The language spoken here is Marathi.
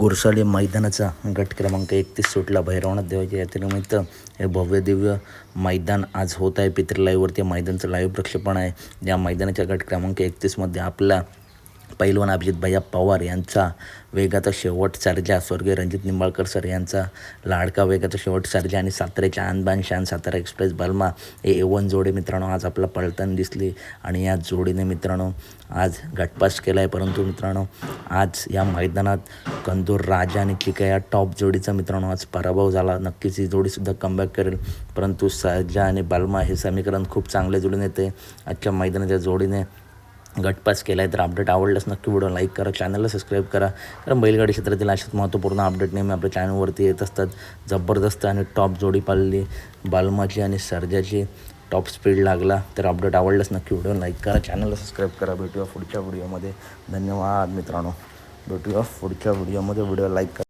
गोरसाले मैदानाचा गट क्रमांक 31 सुटला. भैरवनाथ देवाच्या यात्रेनिमित्त हे भव्य दिव्य मैदान आज होत आहे. पित्र लाईव्हवरती मैदानाचं लाईव्ह प्रक्षेपण आहे. या मैदानाच्या गट क्रमांक 31मध्ये आपला पैलवान अभिजित भैया पवार यांचा वेगाचा शेवट सर्जा, स्वर्गीय रणजित निंबाळकर सर यांचा लाडका वेगाचा शेवट सर्जा आणि साताऱ्याच्या आणबान शान सातारा एक्सप्रेस बलमा हे A1 जोडी मित्रांनो आज आपला पळताना दिसली. आणि या जोडीने मित्रांनो आज गटपास केला आहे. परंतु मित्रांनो आज या मैदानात कंदूर राजा आणि चिका या टॉप जोडीचा मित्रांनो आज पराभव झाला. नक्कीच ही जोडीसुद्धा कमबॅक करेल. परंतु सर्जा आणि बलमा हे समीकरण खूप चांगल्या जोडीने येते. आजच्या मैदानाच्या जोडीने गटपास केला आहे. तर अपडेट आवडल्यास नक्की व्हिडिओ लाईक करा, चॅनलला सबस्क्राईब करा. कारण बैलगाडी क्षेत्रातील अशाच महत्त्वपूर्ण अपडेट नेहमी आपल्या चॅनलवरती येत असतात. जबरदस्त आणि टॉप जोडी पाळली बलमाची आणि सर्जाची. टॉप स्पीड लागला. तर अपडेट आवडल्यास नक्की व्हिडिओ लाईक करा, चॅनलला सबस्क्राईब करा. भेटूया पुढच्या व्हिडिओमध्ये. धन्यवाद मित्रांनो. भेटूया पुढच्या व्हिडिओमध्ये. व्हिडिओ लाईक करा.